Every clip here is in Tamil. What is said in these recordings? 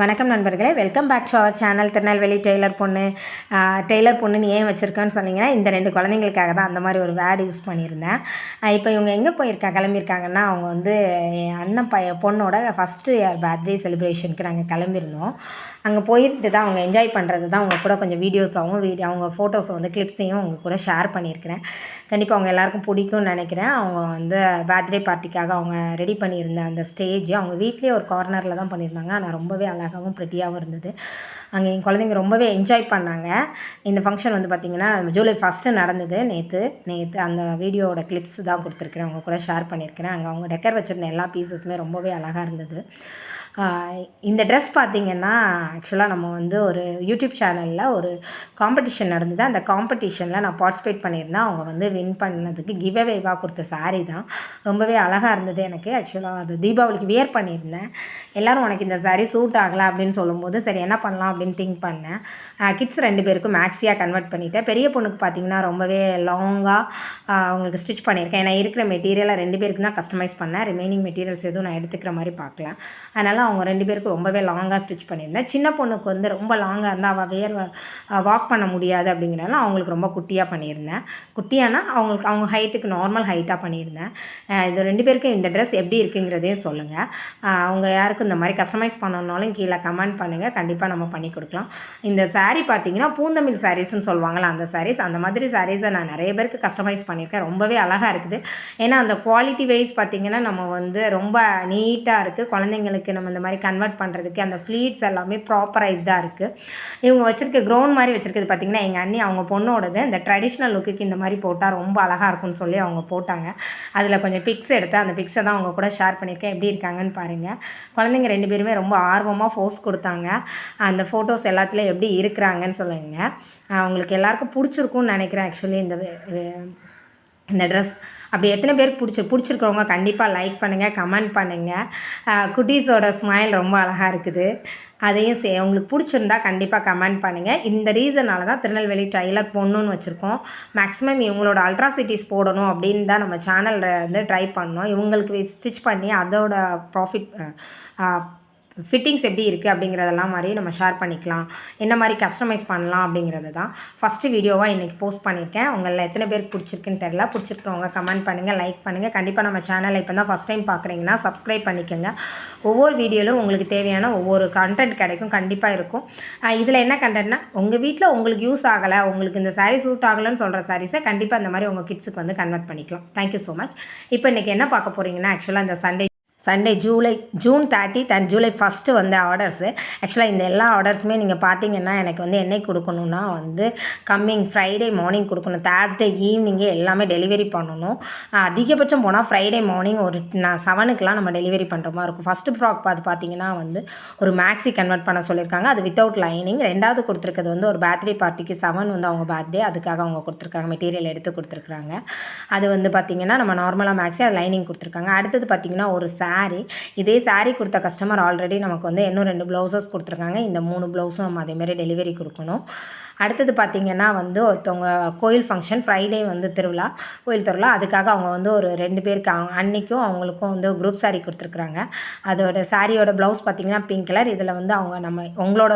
வணக்கம் நண்பர்களே, welcome back to our channel. Tirunelveli tailor பொண்ணு. டெய்லர் பொண்ணுன்னு ஏன் வச்சுருக்கேன்னு சொன்னீங்கன்னா, இந்த 2 குழந்தைங்களுக்காக தான் அந்த மாதிரி ஒரு வேர்டு யூஸ் பண்ணியிருந்தேன். இப்போ இவங்க எங்கே கிளம்பியிருக்காங்கன்னா, அவங்க வந்து என் அண்ணன் பொண்ணோட ஃபஸ்ட்டு இயர் பர்த்டே செலிப்ரேஷனுக்கு நாங்கள் கிளம்பியிருந்தோம். அங்கே போயிட்டு தான் அவங்க என்ஜாய் பண்ணுறது தான் அவங்க கூட கொஞ்சம் வீடியோஸாகவும் அவங்க ஃபோட்டோஸை வந்து கிளிப்ஸையும் அவங்க கூட ஷேர் பண்ணியிருக்கிறேன். கண்டிப்பாக அவங்க எல்லாேருக்கும் பிடிக்கும்னு நினைக்கிறேன். அவங்க வந்து பர்த்டே பார்ட்டிக்காக அவங்க ரெடி பண்ணியிருந்த அந்த ஸ்டேஜ் அவங்க வீட்லேயே ஒரு கார்னரில் தான் பண்ணியிருந்தாங்க. ஆனால் ரொம்பவே அழகாகவும் ப்ரெட்டியாகவும் இருந்தது. அங்கே என் குழந்தைங்க ரொம்பவே என்ஜாய் பண்ணாங்க. இந்த ஃபங்க்ஷன் வந்து பார்த்திங்கன்னா ஜூலை 1 நடந்தது. நேற்று அந்த வீடியோவோட கிளிப்ஸ் தான் கொடுத்துருக்குறேன், அவங்க கூட ஷேர் பண்ணியிருக்கிறேன். அங்கே அவங்க டெக்கர் வச்சுருந்த எல்லா பீசஸுமே ரொம்பவே அழகாக இருந்தது. இந்த ட்ரெஸ் பார்த்திங்கன்னா ஆக்சுவலாக நம்ம வந்து ஒரு யூடியூப் சேனலில் ஒரு காம்படிஷன் நடந்தது. அந்த காம்படிஷனில் நான் பார்ட்டிசிபேட் பண்ணியிருந்தேன். அவங்க வந்து வின் பண்ணதுக்கு கிவ் அவேவாக கொடுத்த சாரீ தான். ரொம்பவே அழகாக இருந்தது. எனக்கு ஆக்சுவலாக அது தீபாவளிக்கு வியர் பண்ணியிருந்தேன். எல்லோரும் உனக்கு இந்த சாரீ சூட் ஆகலை அப்படின்னு சொல்லும்போது சரி என்ன பண்ணலாம் அப்படின்னு திங்க் பண்ணேன். கிட்ஸ் 2 பேருக்கும் மேக்ஸியாக கன்வெர்ட் பண்ணிவிட்டேன். பெரிய பொண்ணுக்கு பார்த்திங்கன்னா ரொம்பவே லாங்காக அவங்களுக்கு ஸ்டிச் பண்ணியிருக்கேன். ஏன்னா இருக்கிற மெட்டீரியலை 2 பேருக்கு தான் கஸ்டமைஸ் பண்ணேன். ரிமைனிங் மெட்டீரியல்ஸ் எதுவும் நான் எடுத்துக்கிற மாதிரி பார்க்கல. அதனால் அவங்க 2 பேருக்கும் ரொம்பவே லாங்காக ஸ்டிச் பண்ணியிருந்தேன். சின்ன பொண்ணுக்கு வந்து ரொம்ப லாங்காக இருந்தால் அவள் வாக் பண்ண முடியாது அப்படிங்கிறனால அவங்களுக்கு ரொம்ப குட்டியாக பண்ணியிருந்தேன். குட்டியானா அவங்க ஹைட்டுக்கு நார்மல் ஹைட்டாக பண்ணியிருந்தேன். இது 2 பேருக்கும் இந்த ட்ரெஸ் எப்படி இருக்குங்கிறதையும் சொல்லுங்கள். அவங்க யாருக்கும் இந்த மாதிரி கஸ்டமைஸ் பண்ணணுன்னாலும் கீழே கமெண்ட் பண்ணுங்கள். கண்டிப்பாக நம்ம பண்ணி கொடுக்கலாம். இந்த சாரீ பார்த்திங்கன்னா பூந்தமிழ் சாரீஸ்ன்னு சொல்லுவாங்கள்ல, அந்த சாரீஸ் அந்த மாதிரி சாரீஸை நான் நிறைய பேருக்கு கஸ்டமைஸ் பண்ணியிருக்கேன். ரொம்பவே அழகாக இருக்குது. ஏன்னா அந்த குவாலிட்டி வைஸ் பார்த்திங்கன்னா நம்ம வந்து ரொம்ப நீட்டாக இருக்குது. குழந்தைங்களுக்கு நம்ம இந்த மாதிரி கன்வெர்ட் பண்ணுறதுக்கு அந்த ஃப்ளீட்ஸ் எல்லாமே ப்ராப்பரைஸ்டாக இருக்குது. இவங்க வச்சுருக்க க்ரௌன் மாதிரி வச்சுருக்கிறது பார்த்திங்கன்னா எங்கள் அண்ணி அவங்க பொண்ணோடது. இந்த ட்ரெடிஷ்னல் லுக்குக்கு இந்த மாதிரி போட்டால் ரொம்ப அழகாக இருக்கும்னு சொல்லி அவங்க போட்டாங்க. அதில் கொஞ்சம் பிக்ஸ் எடுத்து அந்த பிக்ஸை தான் அவங்க கூட ஷேர் பண்ணியிருக்கேன். எப்படி இருக்காங்கன்னு பாருங்கள். குழந்தைங்க 2 பேருமே ரொம்ப ஆர்வமாக ஃபோர்ஸ் கொடுத்தாங்க. அந்த ஃபோட்டோஸ் எல்லாத்துலேயும் எப்படி இருக்கிறாங்கன்னு சொல்லுங்கள். அவங்களுக்கு எல்லாேருக்கும் பிடிச்சிருக்கும்னு நினைக்கிறேன். ஆக்சுவலி இந்த ட்ரெஸ் அப்படி எத்தனை பேருக்கு பிடிச்சிருக்கிறவங்க கண்டிப்பாக லைக் பண்ணுங்கள், கமெண்ட் பண்ணுங்கள். குட்டீஸோட ஸ்மைல் ரொம்ப அழகாக இருக்குது. அதையும் உங்களுக்கு பிடிச்சிருந்தா கண்டிப்பாக கமெண்ட் பண்ணுங்கள். இந்த ரீசனால் தான் திருநெல்வேலி டெய்லர் பொண்ணுன்னு வச்சுருக்கோம். மேக்ஸிமம் இவங்களோட அல்ட்ராசிட்டிஸ் போடணும் அப்படின்னு தான் நம்ம சேனலில் வந்து ட்ரை பண்ணோம். இவங்களுக்கு ஸ்டிச் பண்ணி அதோட ப்ராஃபிட் ஃபிட்டிங்ஸ் எப்படி இருக்குது அப்படிங்கிறதெல்லாம் மாதிரி நம்ம ஷேர் பண்ணிக்கலாம். என்ன மாதிரி கஸ்டமைஸ் பண்ணலாம் அப்படிங்கிறது தான் ஃபஸ்ட்டு வீடியோவாக இன்றைக்கி போஸ்ட் பண்ணியிருக்கேன். உங்களில் எத்தனை பேருக்கு பிடிச்சிருக்குன்னு தெரில. பிடிச்சிருக்கிறவங்க கமெண்ட் பண்ணுங்கள், லைக் பண்ணுங்கள். கண்டிப்பாக நம்ம சேனலை இப்போ தான் ஃபஸ்ட் டைம் பார்க்குறீங்கன்னா சப்ஸ்கிரைப் பண்ணிக்கோங்க. ஒவ்வொரு வீடியோவிலும் உங்களுக்கு தேவையான ஒவ்வொரு கண்டென்ட் கிடைக்கும், கண்டிப்பாக இருக்கும். இதில் என்ன கண்டென்ட்னா உங்கள் வீட்டில் உங்களுக்கு யூஸ் ஆகலை, உங்களுக்கு இந்த சாரீ சூட் ஆகலைன்னு சொல்கிற சாரீஸை கண்டிப்பாக இந்த மாதிரி உங்கள் கிட்ஸுக்கு வந்து கன்வெர்ட் பண்ணிக்கலாம். Thank you so much. இப்போ இன்றைக்கி என்ன பார்க்க போகிறீங்கன்னா ஆக்சுவலாக இந்த சண்டே ஜூன் 30 அண்ட் ஜூலை 1 வந்த ஆர்டர்ஸு. ஆக்சுவலாக இந்த எல்லா ஆர்டர்ஸுமே நீங்கள் பார்த்தீங்கன்னா எனக்கு வந்து என்னைக்கு கொடுக்கணுன்னா வந்து கம்மிங் ஃப்ரைடே மார்னிங் கொடுக்கணும். தேர்ஸ்டே ஈவினிங்கே எல்லாமே டெலிவரி பண்ணணும். அதிகபட்சம் போனால் ஃப்ரைடே மார்னிங் ஒரு 7க்குலாம் நம்ம டெலிவரி பண்ணுற மாதிரி இருக்கும். ஃபஸ்ட்டு ஃப்ராக் பார்த்தீங்கன்னா வந்து ஒரு மேக்ஸி கன்வெர்ட் பண்ண சொல்லியிருக்காங்க. அது வித்தவுட் லைனிங். 2வது கொடுத்துருக்கிறது வந்து ஒரு பர்த்டே பார்ட்டிக்கு 7 வந்து அவங்க பர்த்டே, அதுக்காக அவங்க கொடுத்துருக்காங்க. மெட்டீரியல் எடுத்து கொடுத்துருக்குறாங்க. அது வந்து பார்த்திங்கன்னா நம்ம நார்மலாக மேக்ஸி அது லைனிங் கொடுத்துருக்காங்க. அடுத்தது பார்த்திங்கன்னா ஒரு இதே சாரீ கொடுத்த கஸ்டமர் ஆல்ரெடி நமக்கு வந்து இன்னும் 2 ப்ளவுசஸ் கொடுத்துருக்காங்க. இந்த 3 ப்ளவுஸும் நம்ம அதேமாதிரி டெலிவரி கொடுக்கணும். அடுத்தது பார்த்திங்கன்னா வந்து ஒருத்தவங்க கோயில் ஃபங்க்ஷன் ஃப்ரைடே வந்து கோயில் திருவிழா, அதுக்காக அவங்க வந்து ஒரு 2 பேருக்கு அன்னைக்கும் அவங்களுக்கும் வந்து குரூப் சாரீ கொடுத்துருக்குறாங்க. அதோட சாரியோட ப்ளவுஸ் பார்த்திங்கன்னா பிங்க் கலர். இதில் வந்து அவங்க உங்களோட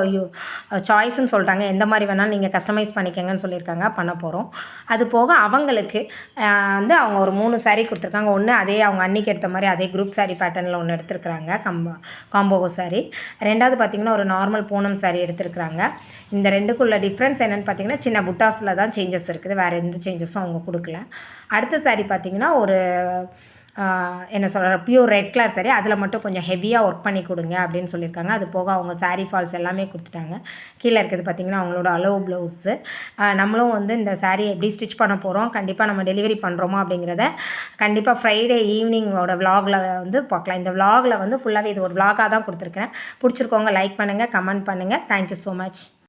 சாய்ஸ்ன்னு சொல்லிட்டாங்க. எந்த மாதிரி வேணாலும் நீங்கள் கஸ்டமைஸ் பண்ணிக்கங்கன்னு சொல்லியிருக்காங்க, பண்ண போகிறோம். அது போக அவங்களுக்கு வந்து அவங்க ஒரு 3 சாரீ கொடுத்துருக்காங்க. ஒன்று அதே அவங்க அன்னைக்கு எடுத்த மாதிரி அதே குரூப் சாரீ பேட்டர்னில் ஒன்று எடுத்துருக்குறாங்க, காம்போ சாரீ. 2வது பார்த்திங்கன்னா ஒரு நார்மல் பூனம் சாரீ எடுத்துருக்குறாங்க. இந்த 2க்குள்ள டிஃப்ரென்ஸ் என்னென்னு பார்த்தீங்கன்னா சின்ன புட்டாஸில் தான் சேஞ்சஸ் இருக்குது, வேறு எந்த சேஞ்சஸும் அவங்க கொடுக்கல. அடுத்த சாரீ பார்த்திங்கன்னா ஒரு என்ன சொல்கிற பியூர் ரெட் கலர் சாரீ. அதில் மட்டும் கொஞ்சம் ஹெவியாக ஒர்க் பண்ணி கொடுங்க அப்படின்னு சொல்லியிருக்காங்க. அது போக அவங்க சாரீ ஃபால்ஸ் எல்லாமே கொடுத்துட்டாங்க. கீழே இருக்கிறது பார்த்திங்கன்னா அவங்களோட அளவு ப்ளவுஸு. நம்மளும் வந்து இந்த சாரீ எப்படி ஸ்டிச் பண்ண போகிறோம், கண்டிப்பாக நம்ம டெலிவரி பண்ணுறோமா அப்படிங்கிறத கண்டிப்பாக ஃப்ரைடே ஈவினிங்கோட விலாகில் வந்து பார்க்கலாம். இந்த விலாகில் வந்து ஃபுல்லாகவே இது ஒரு விலாகாக தான் கொடுத்துருக்கேன். பிடிச்சிருக்கவங்க லைக் பண்ணுங்கள், கமெண்ட் பண்ணுங்கள். Thank you so much.